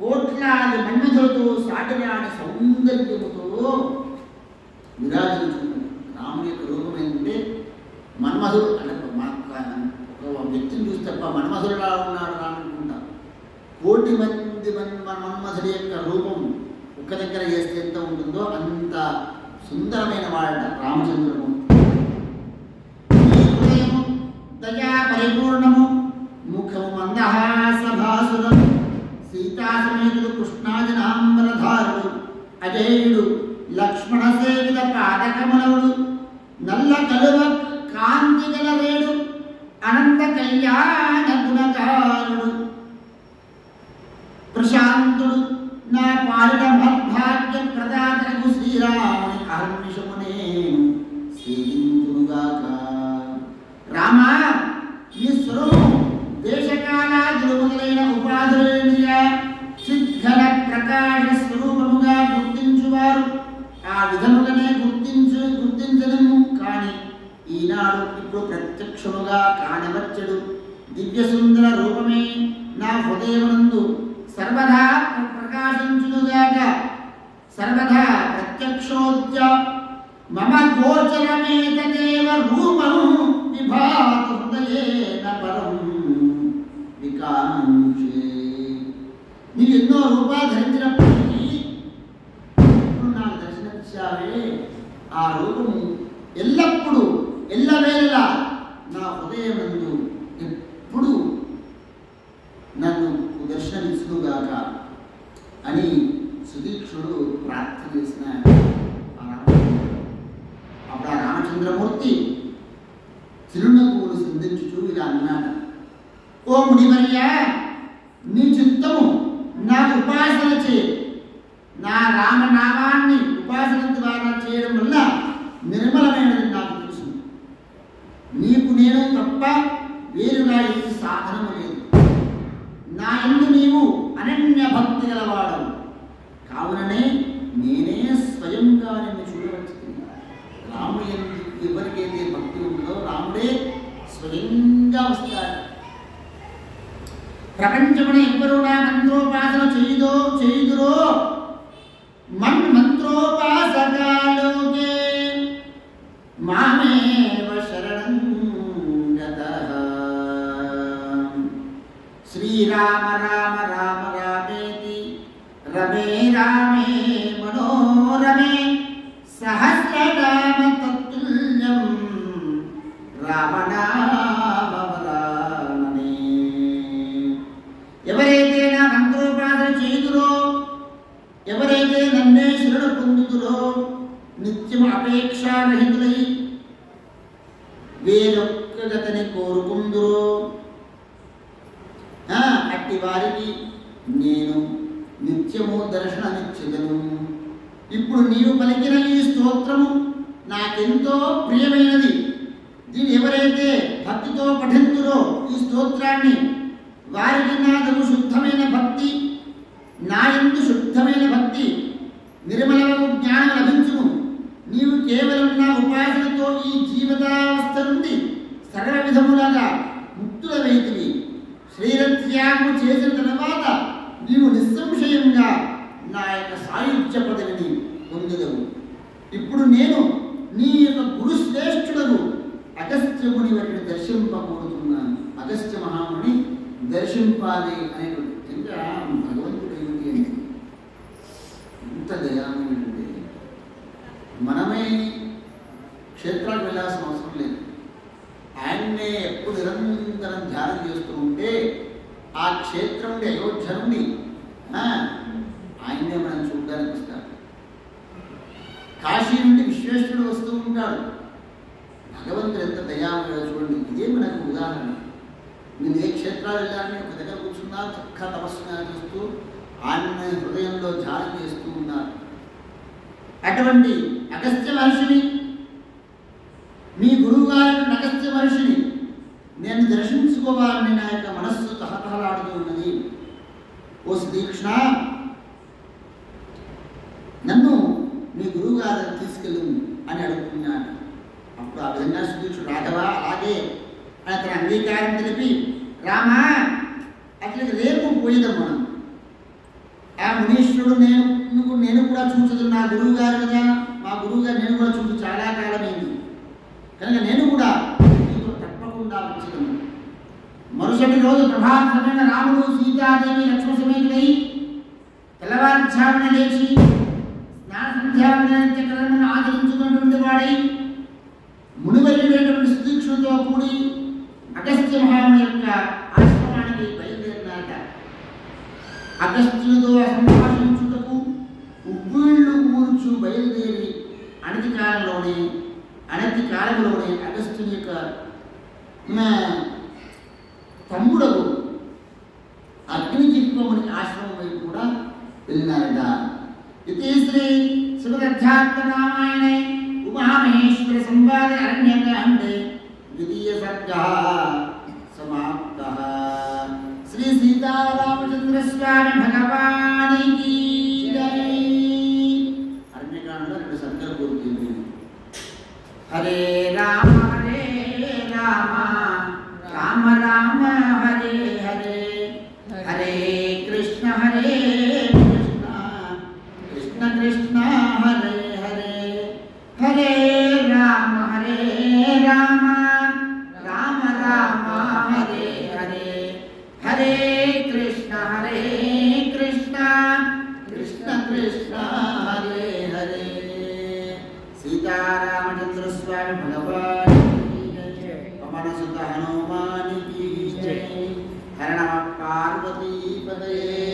కోట్లాది మన్మధులతో సాటిరాని సౌందర్యముతో విరాజించుకుంటుంది. రాముని యొక్క రూపం ఏంటంటే మన్మధుడు అంటే ఒక వ్యక్తిని చూసి తప్ప మన్మధుడులా ఉన్నాడు రానుకుంటా. కోటి మంది మన్మధుడి యొక్క రూపం ఒక్క దగ్గర చేస్తే ఎంత ఉంటుందో అంత సుందరమైన వాడ రామచంద్రమూర్తి. దయా పరిపూర్ణము, ముఖము మందహాసభాసురం, సీతాసమేతుడు కృష్ణాజనాంబరధారుడు, అజేయుడు, లక్ష్మణ సేవిత పాదకమలవుడు, నల్ల కలువ కాంతి గలవేడు, అనంత కళ్యాణ గుణకారుడు, ప్రశాంతుడు, నా పాలిట మద్భాగ్య ప్రదాతకు శ్రీరాముని అహర్నిశము నేను సేవింతునుగాక. రామ, ఈ స్వరూపం దేశకాలాదులు మొదలైన ఉపాధులేనియ చిద్ఘన ప్రకాశ స్వరూపముగా గుర్తించువారు ఆ విధముగానే గుర్తించలేము. కానీ ఈనాడు ఇప్పుడు ప్రత్యక్షముగా కానవచ్చడు దివ్య సుందర రూపమే నా హృదయమునందు సర్వదా ప్రకాశించునుగాక. సర్వదా ప్రత్యక్షోద్య మమ గోచరమేతదేవ రూపం విభాతు హృదయేన పరం వికాంక్షే. నీవు ఎన్నో రూపాలు ధరించినప్పటికీ ఇప్పుడు నాకు దర్శనమిచ్చావే, ఆ రూపము ఎల్లప్పుడూ ఎల్లవేళలా నా హృదయమందు ఎప్పుడు నన్ను దర్శనమిచ్చునుగాక అని సుదీక్షుడు ప్రార్థన చేసిన అప్పుడు ఆ రామచంద్రమూర్తి చిరునవ్వులు సంధించుచూ ఇలా అన్నాడు, ఓ మునివర్య, నీ చిత్తము నాకు ఉపాసన చేయి. నా రామనామాన్ని ఉపాసన ద్వారా చేయడం వల్ల నిర్మలమైనది నాకు తెలుసు. నీకు నేను తప్ప వేరుగా ఏది సాధనము లేదు. నా యందు నీవు అనన్య భక్తి గలవాడు కావుననే నేనే స్వయంగా నిన్ను చూడవచ్చు. రాముడు ఎవరికైతే భక్తి ఉంటుందో రాముడే స్వయంగా వస్తాడు. ప్రపంచమున ఎవ్వరూ నా మంత్రోపాసన చేయుదురో మంత్రోపాసకాలోకే మామేవ శరణం గతః. శ్రీరామ రామ రామ రామేతి రమే రామే మనోరమే సహస్రనామ తత్తుల్యం రామనామవరాననే. ఎవరైతే నా మంత్రోపాసన చేయుదురో, ఎవరైతే నన్నే శరణ పొందుదురో, నిత్యం అపేక్షారహితులై వేరొక్క గతిని కోరుకుందురో, అట్టి వారికి నేను నిత్యము దర్శనమిచ్చెదను. ఇప్పుడు నీవు పలికిన ఈ స్తోత్రము నాకెంతో ప్రియమైనది. దీన్ని ఎవరైతే భక్తితో పఠింతురో ఈ స్తోత్రాన్ని, వారికి నాదము శుద్ధమైన భక్తి, నా యందు శుద్ధమైన భక్తి, నిర్మలము జ్ఞానం లభించును. నీవు కేవలం నా ఉపాసనతో ఈ జీవితావస్థ నుండి సర్వ విధములుగా ముక్తులవైతివి. శ్రీరత్యాగము చేసిన తర్వాత నీవు నిస్సంశయంగా నా యొక్క సాయుధ్య పదవిని పొందదవు. ఇప్పుడు నేను నీ యొక్క గురుశ్రేష్ఠుడను అగస్త్యముని వారిని దర్శింపబోతున్నాను. అగస్త్య మహాముని దర్శింపాలి అనేటువంటి ఇంకా భగవంతుడు ఏమిటి అంటే ఎంత దయామయుడంటే మనమే క్షేత్రాలకు వెళ్ళాల్సిన అవసరం లేదు. ఆయన్నే ఎప్పుడు నిరంతరం ధ్యానం చేస్తూ ఉంటే ఆ క్షేత్రం నుండి అయోధ్య నుండి ఆయన్నే మనం చూడడానికి వస్తాడు. కాశీ నుండి విశ్వేశ్వరుడు వస్తూ ఉంటాడు. భగవంతుడు ఎంత దయామయుడో చూడండి. ఇదే మనకు ఉదాహరణ. నేను ఏ క్షేత్రాలు వెళ్ళాలని ఒక దగ్గర కూర్చున్నా చక్కగా తపస్సుగా చేస్తూ ఆయన హృదయంలో ధ్యానం చేస్తూ ఉన్నారు. అటువంటి అగస్త్య మహర్షిని, మీ గురువు గారి అగస్త్య మహర్షిని నేను దర్శించుకోవాలని నా యొక్క మనస్సు తహతహలాడుతూ ఉన్నది. ఓ శ్రీకృష్ణ, నన్ను మీ గురువు గారు తీసుకెళ్ళు అని అడుగుతున్నాడు. అప్పుడు ఆ విధంగా శ్రీకృష్ణుడు రాఘవ అలాగే అని అతను అంగీకారం తెలిపి, రామా అట్లకి రేపు పోయేదాం మనం ఆ మునీశ్వరుడు నేను కూడా చూచదు, నా గురువు గారు కదా, మా గురువు గారు నేను కూడా చూసి చాలా కాలమైంది కనుక నేను కూడా నీతో తప్పకుండా వచ్చేదను. మరుసటి రోజు ప్రభాత సమయంలో రాముడు సీతాదేవి లక్ష్మణ సమేతుడై తెల్లవారుజామున లేచి స్నాన సంధ్యావందనాలను ఆచరించుకున్నటువంటి వాడై మునివైనటువంటి సుదీక్షులతో కూడి అగస్త్య మహాముని యొక్క ఆశ్రమానికి బయలుదేరినారట. అగస్త్యులతో సంభాషించుటకు ఉవ్విళ్ళు ఊరుచు బయలుదేరి అనతి కాలంలోనే అగస్త్యుని యొక్క తమ్ముడకు అగ్నిజిహ్వముని ఆశ్రమం వైపు కూడా వెళ్ళినారట. ఇది శ్రీ శ్రీమదధ్యాత్మ రామాయణే ఉమామహేశ్వర సంవాద అరణ్యకాండే ద్వితీయ సర్గः సమాప్తः. శ్రీ సీతారామచంద్ర స్వామి భగవానికి జై. అరణ్యకాండలో 2 సర్గలు పూర్తయింది. హరే రామ హరే రామ రామ రామ హరే హరే హరే కృష్ణ హరే కృష్ణ కృష్ణ కృష్ణ హరే హరే హరే రామ రామ రామ హరే హరే హరే కృష్ణ కృష్ణ కృష్ణ హరే హరే. సీతారామచంద్ర స్వామి భగవానికి జై. పవన సుత హనుమానికి జై. హర నమ పార్వతీ పదయే